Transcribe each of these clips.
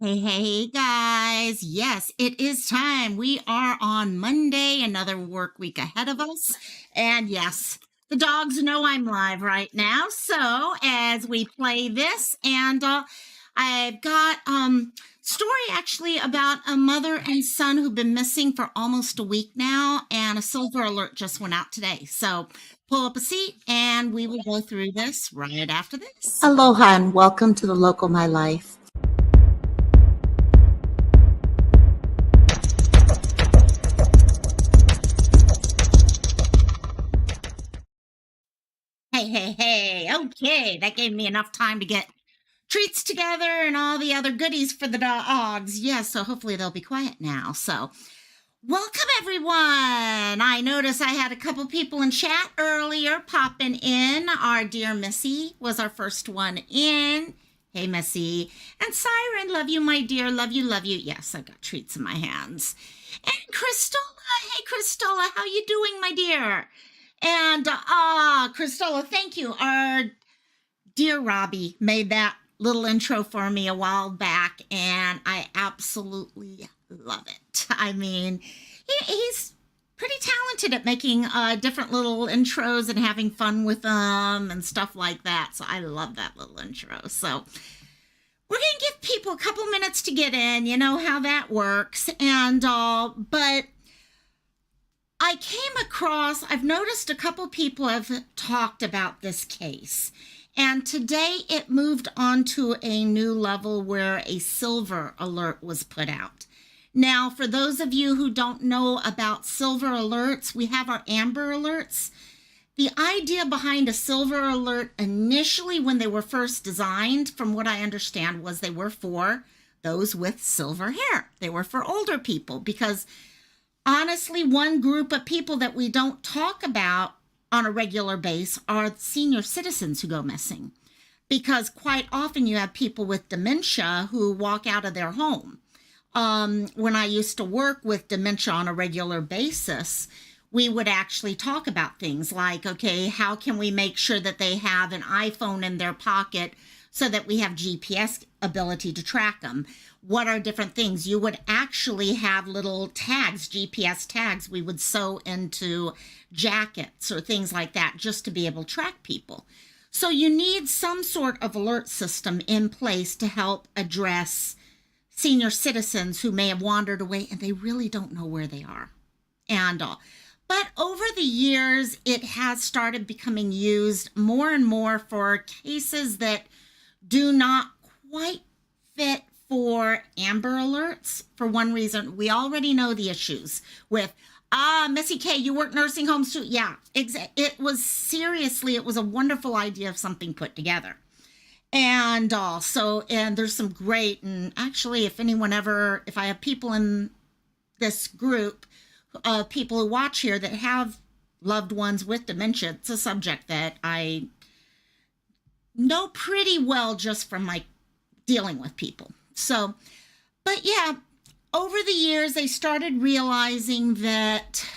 Hey, guys. Yes, it is time. We are on Monday, another work week ahead of us. And yes, the dogs know I'm live right now. So as we play this, and I've got story actually about a mother and son who've been missing for almost a week now, and a silver alert just went out today. So pull up a seat and we will go through this right after this. Aloha and welcome to the Local My Life. Hey. Okay, that gave me enough time to get treats together and all the other goodies for the dogs. Yes, so hopefully they'll be quiet now. So, welcome everyone. I noticed I had a couple people in chat earlier popping in. Our dear Missy was our first one in. Hey, Missy. And Siren, love you, my dear. Love you. Yes, I've got treats in my hands. And Christola. Hey, Christola, how you doing, my dear? And Christola, thank you. Our dear Robbie made that little intro for me a while back, and I absolutely love it. I mean, he's pretty talented at making different little intros and having fun with them and stuff like that. So I love that little intro. So we're going to give people a couple minutes to get in. You know how that works. And but I came across, I've noticed a couple people have talked about this case. And today it moved on to a new level where a silver alert was put out. Now, for those of you who don't know about silver alerts, we have our amber alerts. The idea behind a silver alert initially when they were first designed, from what I understand, was they were for those with silver hair. They were for older people because honestly, one group of people that we don't talk about on a regular basis are senior citizens who go missing, because quite often you have people with dementia who walk out of their home. When I used to work with dementia on a regular basis, we would actually talk about things like, okay, how can we make sure that they have an iPhone in their pocket so that we have GPS ability to track them? What are different things? You would actually have little tags, GPS tags, we would sew into jackets or things like that just to be able to track people. So you need some sort of alert system in place to help address senior citizens who may have wandered away and they really don't know where they are. But over the years, it has started becoming used more and more for cases that do not quite fit for amber alerts. For one reason, we already know the issues with Missy K, you work nursing homes too. Yeah, it was a wonderful idea of something put together. And and there's some great, and actually if I have people in this group, people who watch here that have loved ones with dementia, it's a subject that I know pretty well just from my dealing with people. So, but yeah, over the years, they started realizing that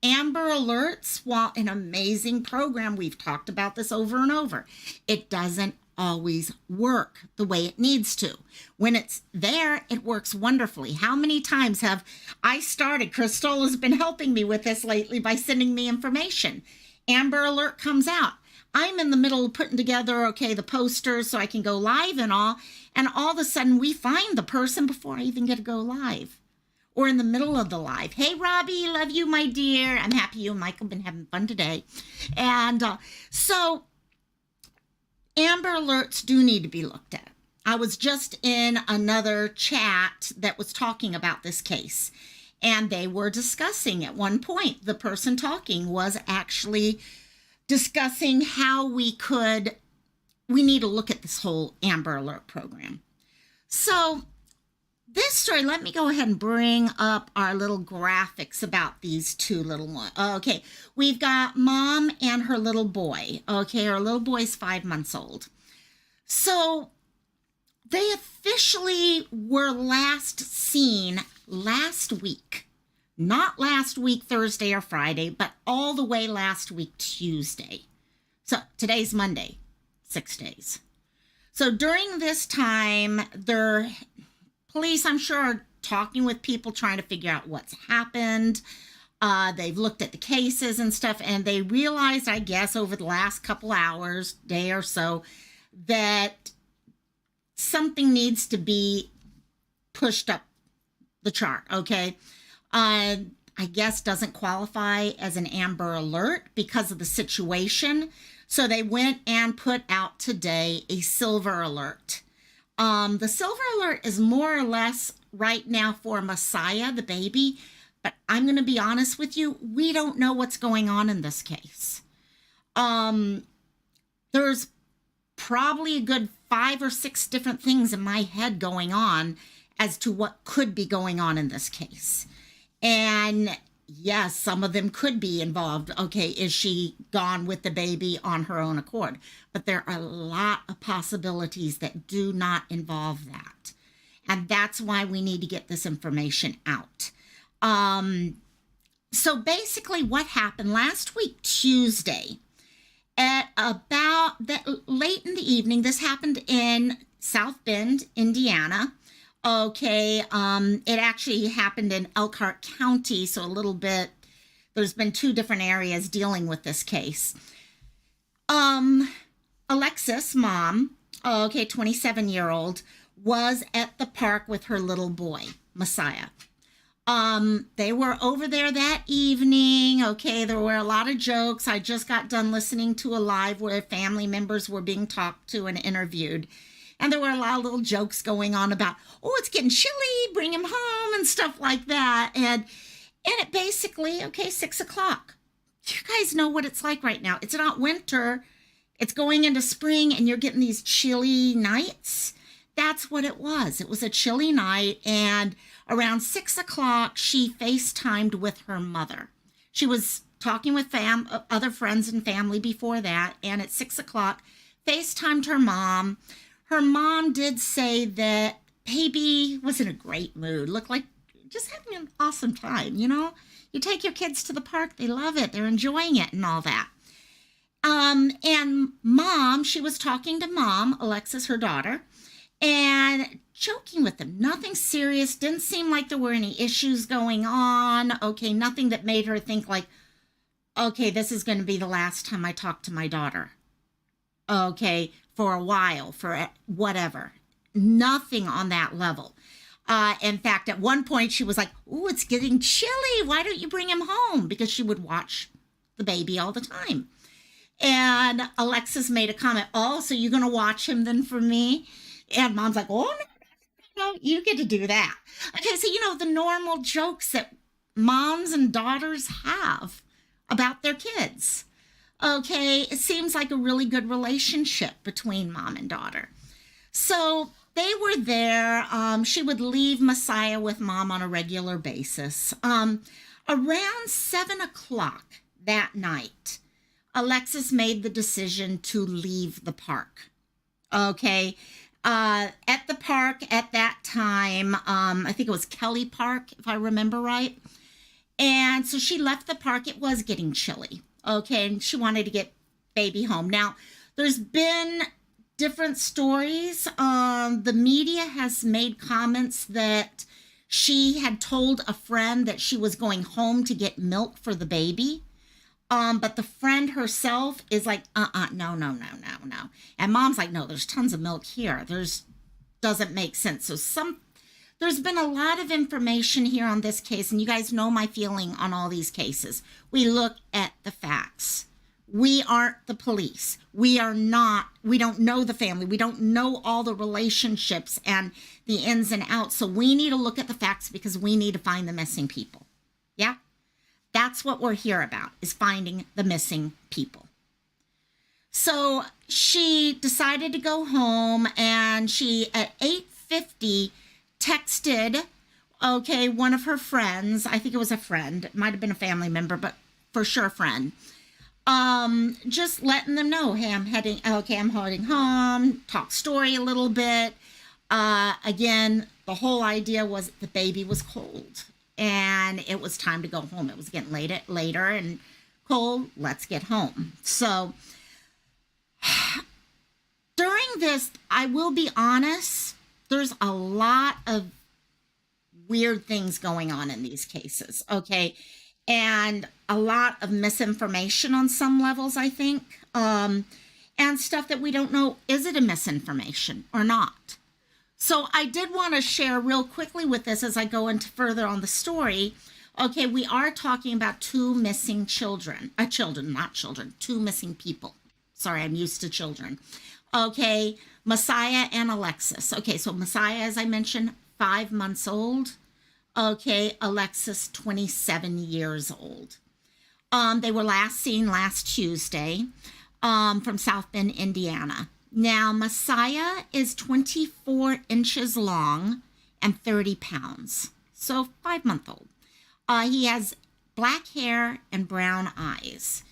Amber Alerts, while an amazing program, we've talked about this over and over, it doesn't always work the way it needs to. When it's there, it works wonderfully. How many times have I started? Crystola's been helping me with this lately by sending me information. Amber Alert comes out. I'm in the middle of putting together, okay, the posters so I can go live and all of a sudden we find the person before I even get to go live or in the middle of the live. Hey, Robbie, love you, my dear. I'm happy you and Michael have been having fun today. And so Amber Alerts do need to be looked at. I was just in another chat that was talking about this case, and they were discussing at one point, the person talking was actually discussing how we need to look at this whole Amber Alert program. So this story, let me go ahead and bring up our little graphics about these two little ones. Okay, we've got mom and her little boy. Okay, her little boy's 5 months old. So they officially were last seen last week. Not last week, Thursday or Friday, but all the way last week, Tuesday. So today's Monday, 6 days. So during this time, police, I'm sure, are talking with people trying to figure out what's happened. They've looked at the cases and stuff, and they realized, I guess, over the last couple hours, day or so, that something needs to be pushed up the chart, okay? I guess doesn't qualify as an Amber Alert because of the situation. So they went and put out today a Silver Alert. The Silver Alert is more or less right now for Messiah, the baby. But I'm going to be honest with you, we don't know what's going on in this case. There's probably a good 5 or 6 different things in my head going on as to what could be going on in this case. And yes, some of them could be involved. Okay, is she gone with the baby on her own accord? But there are a lot of possibilities that do not involve that. And that's why we need to get this information out. So basically what happened last week, Tuesday, at about late in the evening, this happened in South Bend, Indiana. Okay, it actually happened in Elkhart County, so a little bit, there's been 2 different areas dealing with this case. Alexis, mom, 27-year-old, was at the park with her little boy, Messiah. They were over there that evening. Okay, there were a lot of jokes. I just got done listening to a live where family members were being talked to and interviewed. And there were a lot of little jokes going on about, oh, it's getting chilly, bring him home and stuff like that. And it basically, 6 o'clock. You guys know what it's like right now. It's not winter. It's going into spring and you're getting these chilly nights. That's what it was. It was a chilly night, and around 6 o'clock, she FaceTimed with her mother. She was talking with other friends and family before that, and at 6 o'clock, FaceTimed her mom. Her mom did say that baby was in a great mood, looked like just having an awesome time, you know? You take your kids to the park, they love it, they're enjoying it and all that. And mom, she was talking to mom, Alexis, her daughter, and joking with them. Nothing serious. Didn't seem like there were any issues going on. Okay, nothing that made her think like, okay, this is going to be the last time I talk to my daughter. Okay, for a while, for whatever. Nothing on that level. In fact, at one point she was like, "Ooh, it's getting chilly. Why don't you bring him home?" Because she would watch the baby all the time. And Alexis made a comment, "Oh, so you're going to watch him then for me?" And mom's like, "Oh, no, you get to do that." Okay, so, the normal jokes that moms and daughters have about their kids. Okay, it seems like a really good relationship between mom and daughter. So they were there. She would leave Messiah with mom on a regular basis. Around 7 o'clock that night, Alexis made the decision to leave the park. Okay, at the park at that time, I think it was Kelly Park, if I remember right. And so she left the park. It was getting chilly. Okay, and she wanted to get baby home. Now, there's been different stories. The media has made comments that she had told a friend that she was going home to get milk for the baby. But the friend herself is like, no. And mom's like, no, there's tons of milk here. Doesn't make sense. So there's been a lot of information here on this case, and you guys know my feeling on all these cases. We look at the facts. We aren't the police. We don't know the family. We don't know all the relationships and the ins and outs. So we need to look at the facts because we need to find the missing people. Yeah? That's what we're here about, is finding the missing people. So she decided to go home, and she, at 8:50, texted, one of her friends. I think it was a friend. It might have been a family member, but for sure a friend. Just letting them know, hey, I'm heading home, talk story a little bit. Again, the whole idea was the baby was cold and it was time to go home. It was getting later and cold. Let's get home. So during this, I will be honest, there's a lot of weird things going on in these cases, okay? And a lot of misinformation on some levels, I think, and stuff that we don't know, is it a misinformation or not? So I did want to share real quickly with this as I go into further on the story. Okay, we are talking about two missing children, not children, two missing people. Sorry, I'm used to children. Okay, Messiah and Alexis. Okay, so Messiah, as I mentioned, 5 months old. Okay, Alexis, 27 years old. They were last seen last Tuesday from South Bend, Indiana. Now, Messiah is 24 inches long and 30 pounds, so 5-month-old. He has black hair and brown eyes.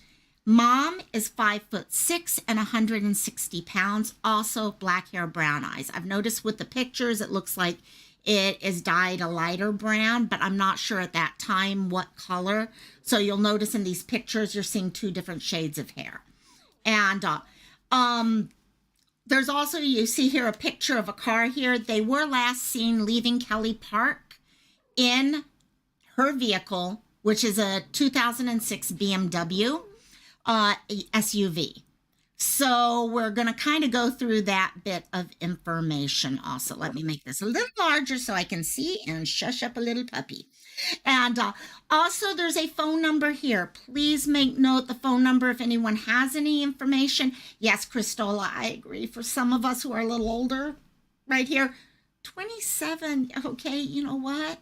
Mom is 5'6" and 160 pounds, also black hair, brown eyes. I've noticed with the pictures, it looks like it is dyed a lighter brown, but I'm not sure at that time what color. So you'll notice in these pictures, you're seeing two different shades of hair. And there's also, you see here a picture of a car here. They were last seen leaving Kelly Park in her vehicle, which is a 2006 BMW SUV. So we're going to kind of go through that bit of information also. Let me make this a little larger so I can see and shush up a little puppy. And also there's a phone number here. Please make note the phone number if anyone has any information. Yes, Christola, I agree. For some of us who are a little older, right here, 27, okay, you know what?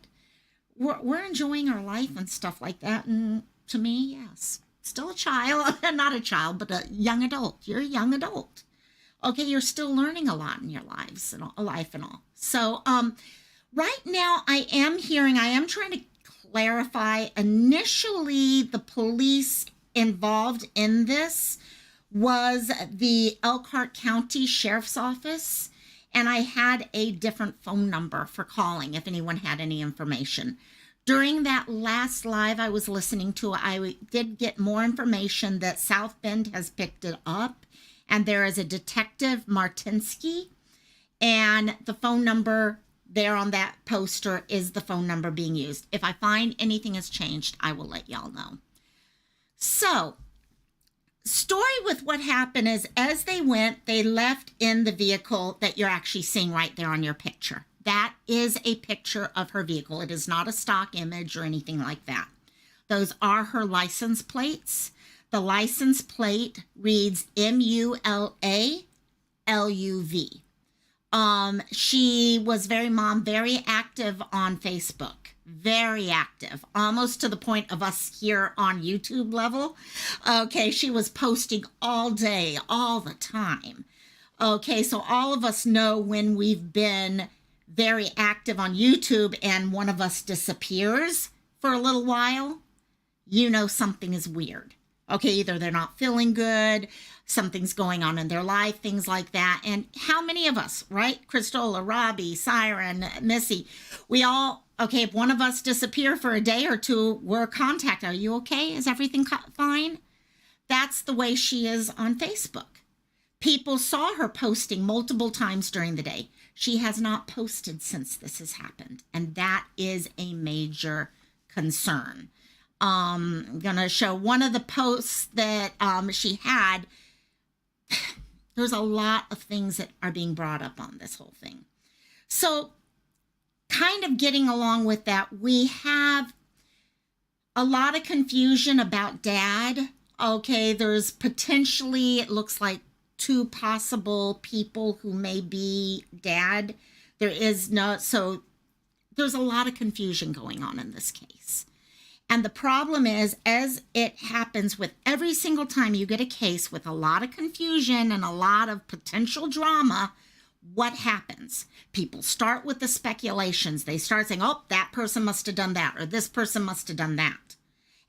We're enjoying our life and stuff like that. And to me, yes. Still a child, not a child, but a young adult. You're a young adult. Okay, you're still learning a lot in your lives and life and all. So right now I am trying to clarify. Initially, the police involved in this was the Elkhart County Sheriff's Office, and I had a different phone number for calling if anyone had any information. During that last live I was listening to, I did get more information that South Bend has picked it up, and there is a Detective Martinsky, and the phone number there on that poster is the phone number being used. If I find anything has changed, I will let y'all know. So, story with what happened is as they went, they left in the vehicle that you're actually seeing right there on your picture. That is a picture of her vehicle. It is not a stock image or anything like that. Those are her license plates. The license plate reads MULA LUV. She was very active on Facebook. Very active, almost to the point of us here on YouTube level. Okay, she was posting all day, all the time. Okay, so all of us know when we've been very active on YouTube and one of us disappears for a little while, you know something is weird. Okay, either they're not feeling good, something's going on in their life, things like that. And how many of us, right? Christola, Robbie, Siren, Missy, we all, okay, if one of us disappear for a day or two, we're contacted. Are you okay? Is everything fine? That's the way she is on Facebook. People saw her posting multiple times during the day. She has not posted since this has happened, and that is a major concern. I'm going to show one of the posts that she had. There's a lot of things that are being brought up on this whole thing. So kind of getting along with that, we have a lot of confusion about Dad. Okay, there's potentially, it looks like, two possible people who may be Dad. There's a lot of confusion going on in this case. And the problem is, as it happens with every single time you get a case with a lot of confusion and a lot of potential drama, what happens? People start with the speculations. They start saying, oh, that person must have done that, or this person must have done that.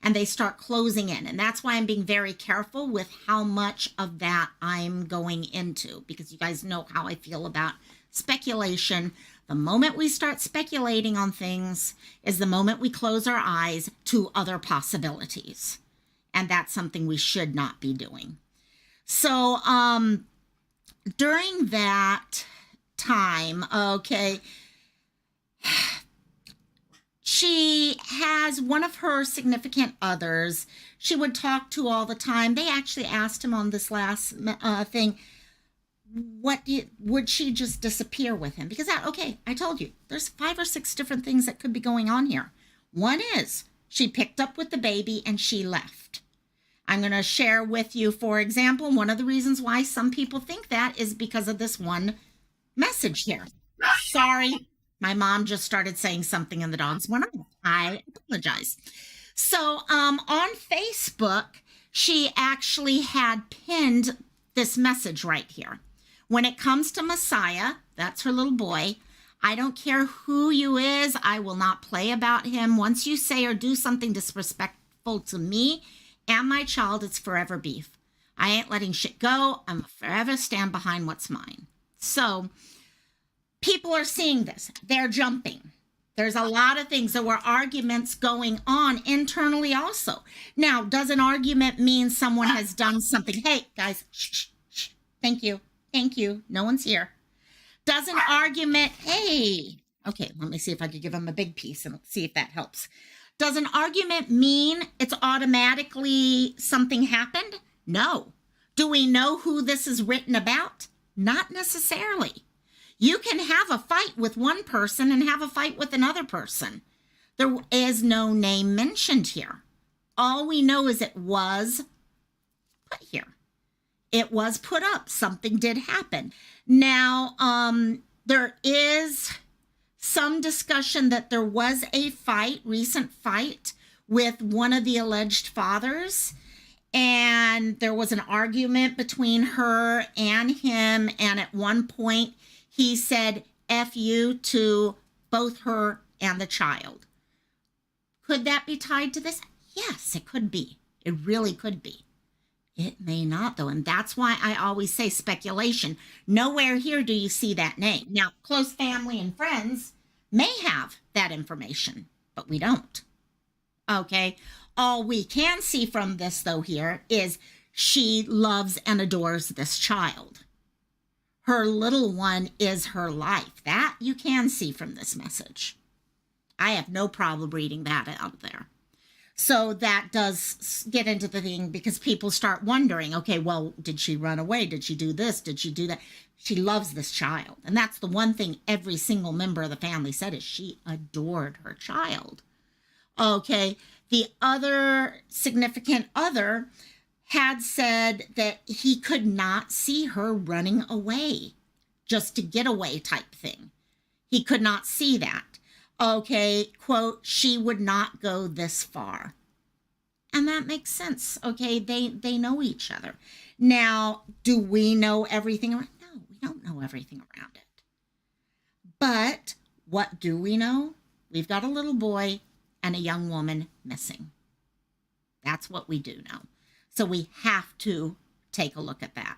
And they start closing in. And that's why I'm being very careful with how much of that I'm going into, because you guys know how I feel about speculation. The moment we start speculating on things is the moment we close our eyes to other possibilities. And that's something we should not be doing. So during that time, okay, she has one of her significant others she would talk to all the time. They actually asked him on this last thing, would she just disappear with him? Because I told you, there's 5 or 6 different things that could be going on here. One is she picked up with the baby and she left. I'm going to share with you, for example, one of the reasons why some people think that is because of this one message here. Sorry, my mom just started saying something and the dogs went on. I apologize. So on Facebook, she actually had pinned this message right here. When it comes to Messiah, that's her little boy, I don't care who you is, I will not play about him. Once you say or do something disrespectful to me and my child, it's forever beef. I ain't letting shit go. I'm forever stand behind what's mine. So people are seeing this. They're jumping. There's a lot of things. There were arguments going on internally also. Now, does an argument mean someone has done something? Hey, guys, shh, shh. Thank you. Thank you. No one's here. Does an argument, hey, okay, let me see if I could give them a big piece and see if that helps. Does an argument mean it's automatically something happened? No. Do we know who this is written about? Not necessarily. You can have a fight with one person and have a fight with another person. There is no name mentioned here. All we know is it was put here. It was put up. Something did happen. Now, there is some discussion that there was a recent fight with one of the alleged fathers, and there was an argument between her and him, and at one point he said F you to both her and the child. Could that be tied to this? Yes, it could be. It really could be. It may not, though, and that's why I always say speculation. Nowhere here do you see that name. Now, close family and friends may have that information, but we don't. Okay? All we can see from this, though, here is she loves and adores this child. Her little one is her life. That you can see from this message. I have no problem reading that out there. So that does get into the thing because people start wondering, okay, well, did she run away? Did she do this? Did she do that? She loves this child. And that's the one thing every single member of the family said is she adored her child. Okay. The other significant other had said that he could not see her running away, just to get away type thing. He could not see that. Okay, quote, she would not go this far. And that makes sense. Okay, they know each other. Now, do we know everything around? No, we don't know everything around it. But what do we know? We've got a little boy and a young woman missing. That's what we do know. So we have to take a look at that.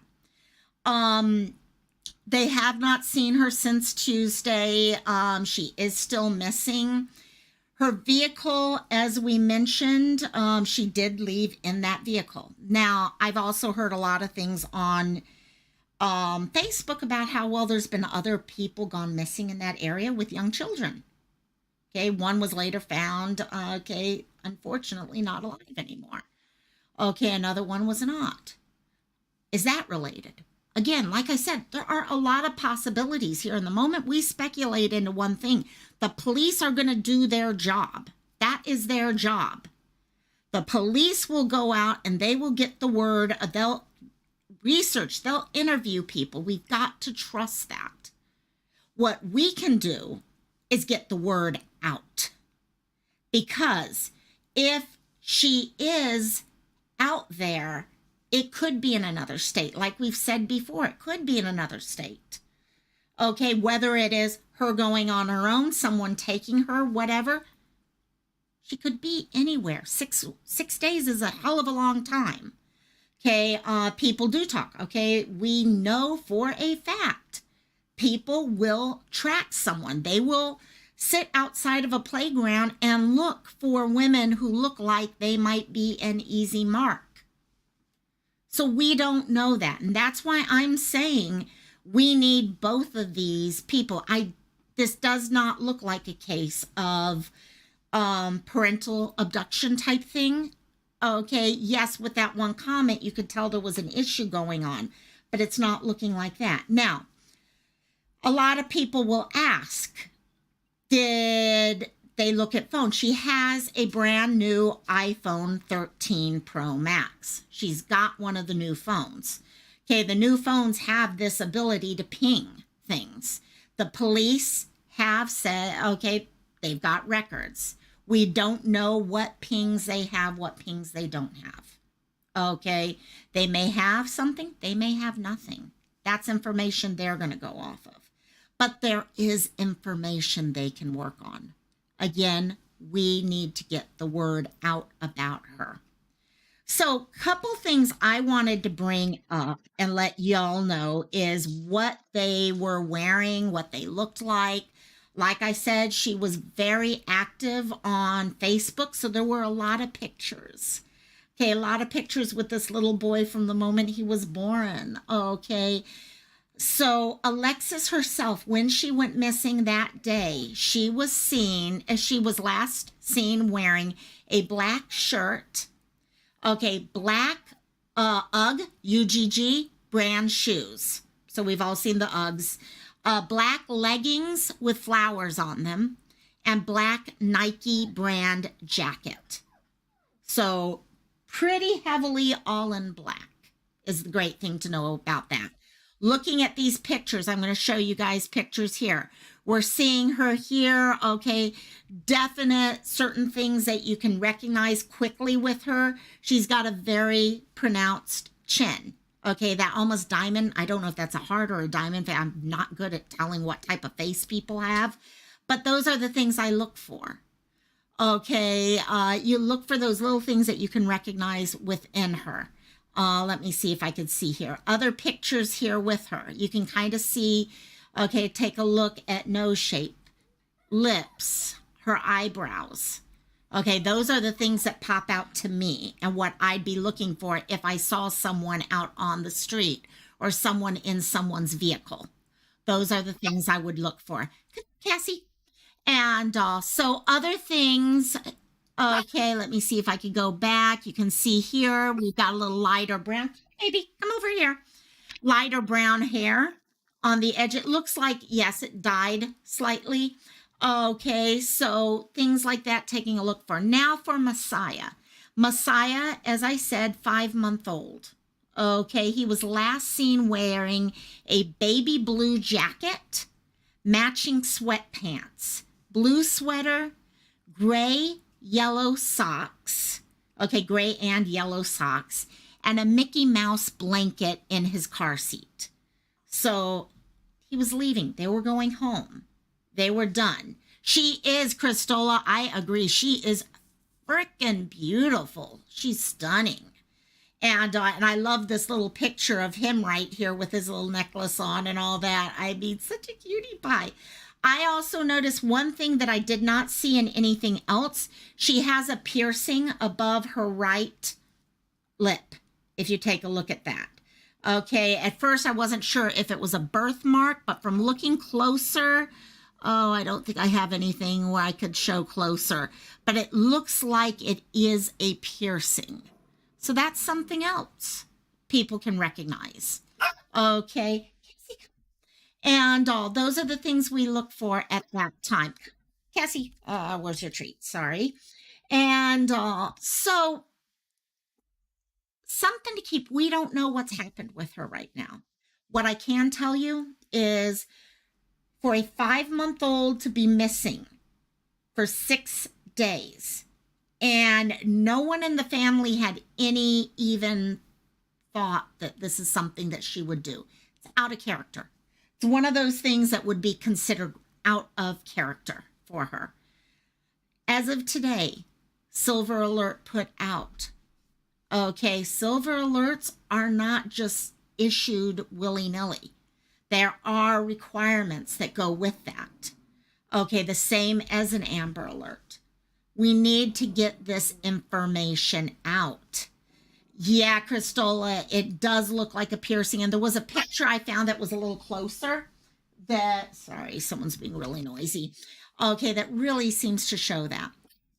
They have not seen her since Tuesday. She is still missing. Her vehicle, as we mentioned, she did leave in that vehicle. Now, I've also heard a lot of things on Facebook about how, well, there's been other people gone missing in that area with young children. Okay, one was later found, okay, unfortunately not alive anymore. Okay, another one was not. Is that related? Again, like I said, there are a lot of possibilities here. And the moment we speculate into one thing, the police are going to do their job. That is their job. The police will go out and they will get the word. They'll research. They'll interview people. We've got to trust that. What we can do is get the word out. Because if she is out there, it could be in another state. Like we've said before, it could be in another state. Okay, whether it is her going on her own, someone taking her, whatever. She could be anywhere. Six days is a hell of a long time. Okay, people do talk. Okay, we know for a fact people will track someone. They will sit outside of a playground and look for women who look like they might be an easy mark. So we don't know that. And that's why I'm saying we need both of these people. This does not look like a case of parental abduction type thing. Okay, yes, with that one comment, you could tell there was an issue going on, but it's not looking like that. Now, a lot of people will ask, did they look at phones? She has a brand new iPhone 13 Pro Max. She's got one of the new phones. Okay, the new phones have this ability to ping things. The police have said, okay, they've got records. We don't know what pings they have, what pings they don't have. Okay, they may have something, they may have nothing. That's information they're going to go off of. But there is information they can work on. Again, we need to get the word out about her. So, couple things I wanted to bring up and let y'all know is what they were wearing, what they looked like. Like I said, she was very active on Facebook, so there were a lot of pictures. Okay, a lot of pictures with this little boy from the moment he was born. Okay. So Alexis herself, when she went missing that day, she was seen, as she was last seen wearing a black shirt, okay, black UGG, UGG brand shoes. So we've all seen the Uggs. Black leggings with flowers on them, and black Nike brand jacket. So pretty heavily all in black is the great thing to know about that. Looking at these pictures, I'm going to show you guys pictures here. We're seeing her here, okay, definite certain things that you can recognize quickly with her. She's got a very pronounced chin, okay, that almost diamond. I don't know if that's a heart or a diamond. I'm not good at telling what type of face people have, but those are the things I look for. Okay, you look for those little things that you can recognize within her. Let me see if I could see here. Other pictures here with her. You can kind of see, okay, take a look at nose shape, lips, her eyebrows. Okay, those are the things that pop out to me and what I'd be looking for if I saw someone out on the street or someone in someone's vehicle. Those are the things I would look for. Cassie? And so other things, okay, let me see if I could go back. You can see here, we've got a little lighter brown. Baby, come over here. Lighter brown hair on the edge. It looks like, yes, it dyed slightly. Okay, so things like that, taking a look for. Now for Messiah. Messiah, as I said, 5-month-old. Okay, he was last seen wearing a baby blue jacket, matching sweatpants, blue sweater, gray, yellow socks, okay, gray and yellow socks, and a Mickey Mouse blanket in his car seat. So he was leaving. They were going home. They were done. She is, Christola, I agree. She is freaking beautiful. She's stunning. And I love this little picture of him right here with his little necklace on and all that. I mean, such a cutie pie. I also noticed one thing that I did not see in anything else. She has a piercing above her right lip, if you take a look at that. Okay, at first I wasn't sure if it was a birthmark, but from looking closer, oh, I don't think I have anything where I could show closer, but it looks like it is a piercing. So that's something else people can recognize. Okay. And those are the things we look for at that time. Cassie, where's your treat? Sorry. And so something to keep. We don't know what's happened with her right now. What I can tell you is for a 5-month-old to be missing for 6 days, and no one in the family had any even thought that this is something that she would do. It's out of character. It's one of those things that would be considered out of character for her. As of today, Silver Alert put out. Okay, Silver Alerts are not just issued willy-nilly. There are requirements that go with that. Okay, the same as an Amber Alert. We need to get this information out. Yeah, Christola, it does look like a piercing. And there was a picture I found that was a little closer that, sorry, someone's being really noisy. Okay, that really seems to show that.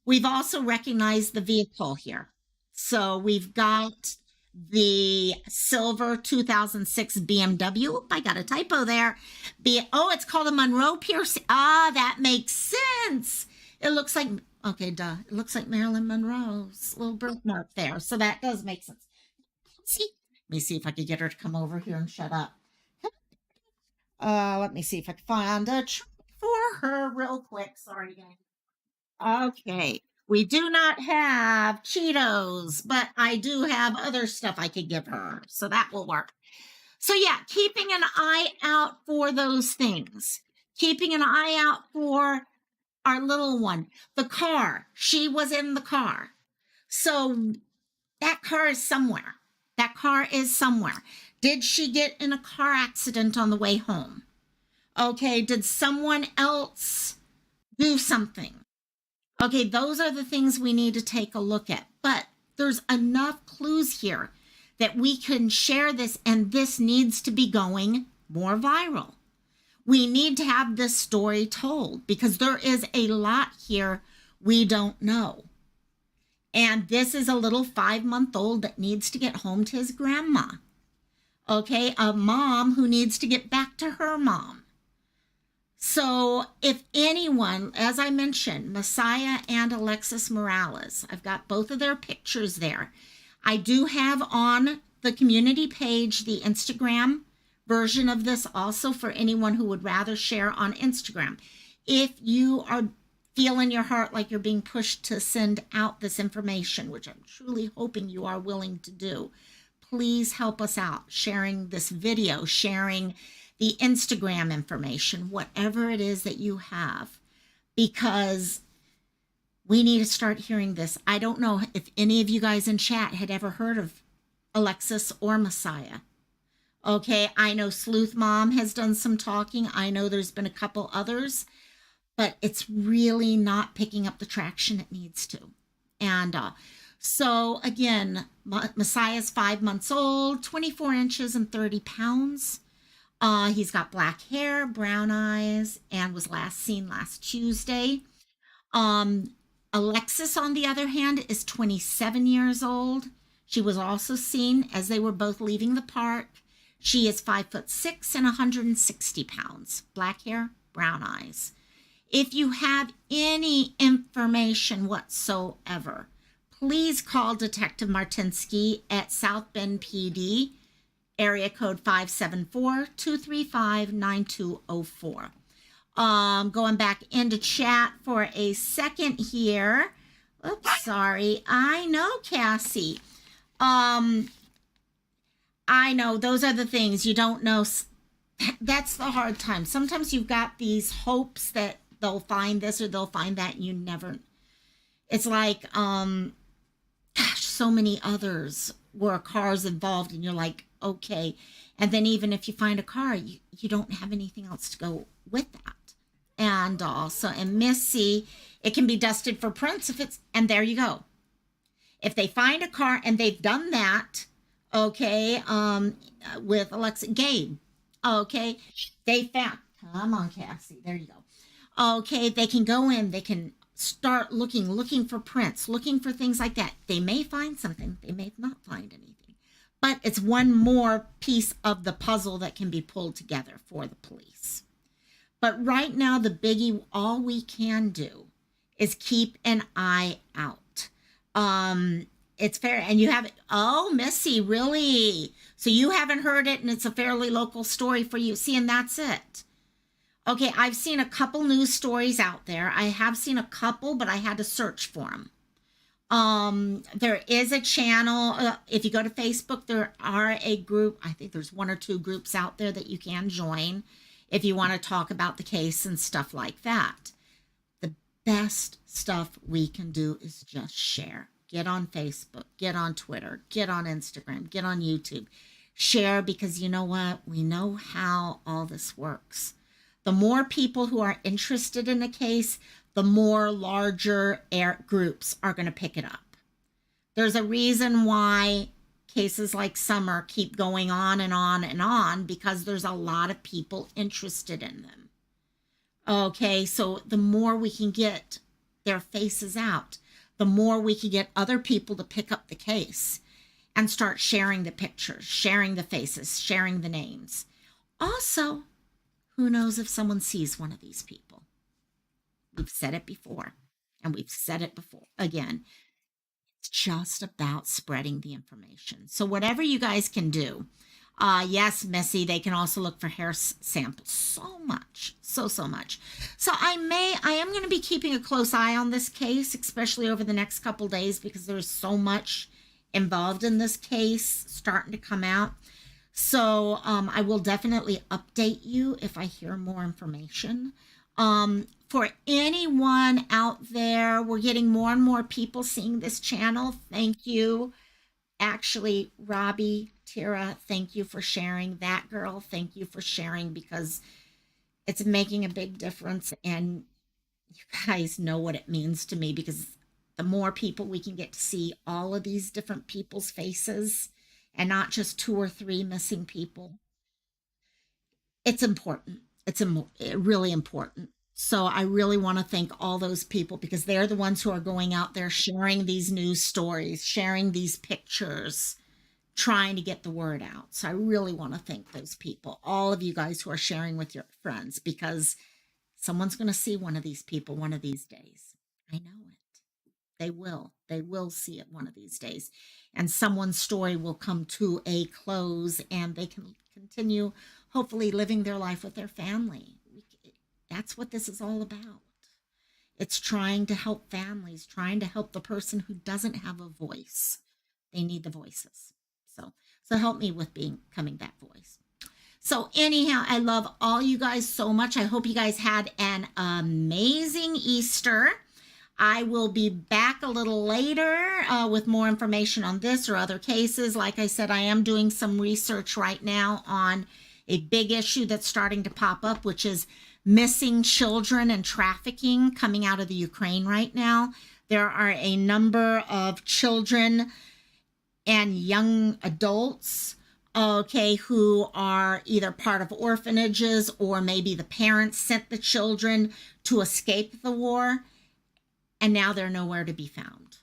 We've also recognized the vehicle here. So we've got the silver 2006 BMW. Oop, I got a typo there. It's called a Monroe Pierce. Ah, that makes sense. It looks like, okay, duh. It looks like Marilyn Monroe's little birthmark there. So that does make sense. See, let me see if I could get her to come over here and shut up. Let me see if I can find a trick for her real quick. Sorry, guys. Okay. We do not have Cheetos, but I do have other stuff I could give her. So that will work. So, yeah, keeping an eye out for those things. Keeping an eye out for our little one. The car. She was in the car. So that car is somewhere. That car is somewhere. Did she get in a car accident on the way home? Okay. Did someone else do something? Okay, those are the things we need to take a look at. But there's enough clues here that we can share this, and this needs to be going more viral. We need to have this story told because there is a lot here we don't know. And this is a little 5-month-old that needs to get home to his grandma. Okay, a mom who needs to get back to her mom. So if anyone, as I mentioned, Messiah and Alexis Morales, I've got both of their pictures there. I do have on the community page the Instagram version of this also for anyone who would rather share on Instagram. If you are feeling your heart like you're being pushed to send out this information, which I'm truly hoping you are willing to do, please help us out sharing this video, sharing the Instagram information, whatever it is that you have, because we need to start hearing this. I don't know if any of you guys in chat had ever heard of Alexis or Messiah. Okay, I know Sleuth Mom has done some talking. I know there's been a couple others, but it's really not picking up the traction it needs to. And so again, Messiah's 5 months old, 24 inches and 30 pounds. He's got black hair, brown eyes, and was last seen last Tuesday. Alexis, on the other hand, is 27 years old. She was also seen as they were both leaving the park. She is 5'6" and 160 pounds. Black hair, brown eyes. If you have any information whatsoever, please call Detective Martinsky at South Bend PD, area code 574-235-9204. Going back into chat for a second here. Oops, sorry. I know, Cassie. I know, those are the things you don't know. That's the hard time. Sometimes you've got these hopes that they'll find this or they'll find that, and you never. It's like, gosh, so many others where a car's involved, and you're like, okay. And then even if you find a car, you don't have anything else to go with that. And also, and Missy, it can be dusted for prints and there you go. If they find a car, and they've done that, okay, with Alexa, Gabe, okay, they found, come on, Cassie, there you go. Okay, they can go in, they can start looking for prints, looking for things like that. They may find something, they may not find anything, but it's one more piece of the puzzle that can be pulled together for the police. But right now, the biggie, all we can do is keep an eye out. It's fair. And you have, oh, Missy, really? So you haven't heard it, and it's a fairly local story for you. See, and that's it. Okay, I've seen a couple news stories out there. I have seen a couple, but I had to search for them. There is a channel. If you go to Facebook, there are a group. I think there's 1 or 2 groups out there that you can join if you want to talk about the case and stuff like that. The best stuff we can do is just share. Get on Facebook, get on Twitter, get on Instagram, get on YouTube. Share, because you know what? We know how all this works. The more people who are interested in a case, the more larger groups are going to pick it up. There's a reason why cases like Summer keep going on and on and on, because there's a lot of people interested in them. Okay, so the more we can get their faces out, the more we can get other people to pick up the case and start sharing the pictures, sharing the faces, sharing the names. Also, who knows if someone sees one of these people? We've said it before, and we've said it before again. It's just about spreading the information. So whatever you guys can do. Yes, Missy, they can also look for hair samples. So much, so much. So I am going to be keeping a close eye on this case, especially over the next couple days, because there's so much involved in this case starting to come out. So I will definitely update you if I hear more information. For anyone out there, we're getting more and more people seeing this channel. Thank you. Actually, Robbie, Tira, thank you for sharing. That girl, thank you for sharing, because it's making a big difference. And you guys know what it means to me, because the more people we can get to see all of these different people's faces and not just 2 or 3 missing people, it's important. It's really important. So I really want to thank all those people, because they're the ones who are going out there sharing these news stories, sharing these pictures, trying to get the word out. So I really want to thank those people, all of you guys who are sharing with your friends, because someone's going to see one of these people one of these days. I know it. They will. They will see it one of these days. And someone's story will come to a close, and they can continue, hopefully, living their life with their family. That's what this is all about. It's trying to help families, trying to help the person who doesn't have a voice. They need the voices. So help me with becoming that voice. So anyhow, I love all you guys so much. I hope you guys had an amazing Easter. I will be back a little later with more information on this or other cases. Like I said, I am doing some research right now on a big issue that's starting to pop up, which is missing children and trafficking coming out of the Ukraine right now. There are a number of children and young adults, okay, who are either part of orphanages, or maybe the parents sent the children to escape the war, and now they're nowhere to be found.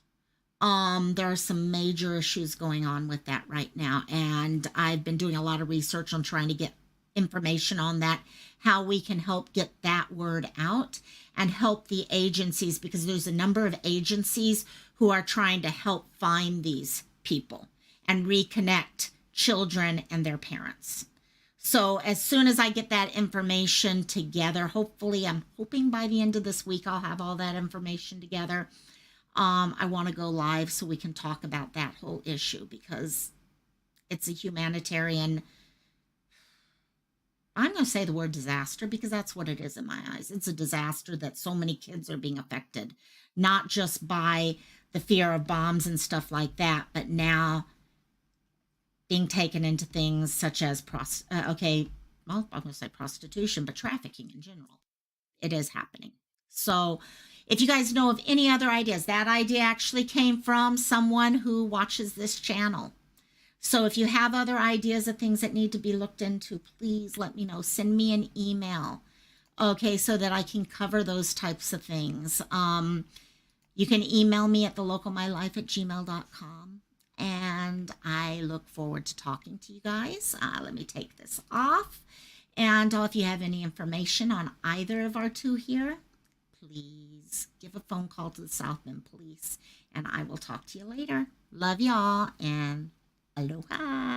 There are some major issues going on with that right now, and I've been doing a lot of research on trying to get information on that, how we can help get that word out and help the agencies, because there's a number of agencies who are trying to help find these people and reconnect children and their parents. So as soon as I get that information together, hopefully, I'm hoping by the end of this week, I'll have all that information together. I want to go live so we can talk about that whole issue, because it's a humanitarian, I'm going to say the word disaster, because that's what it is in my eyes. It's a disaster that so many kids are being affected, not just by the fear of bombs and stuff like that, but now being taken into things such as, I'm going to say prostitution, but trafficking in general. It is happening. So if you guys know of any other ideas, that idea actually came from someone who watches this channel. So if you have other ideas of things that need to be looked into, please let me know. Send me an email, okay, so that I can cover those types of things. You can email me at thelocalmylife@gmail.com. And I look forward to talking to you guys. Let me take this off. And if you have any information on either of our two here, please give a phone call to the South Bend Police. And I will talk to you later. Love y'all, and aloha.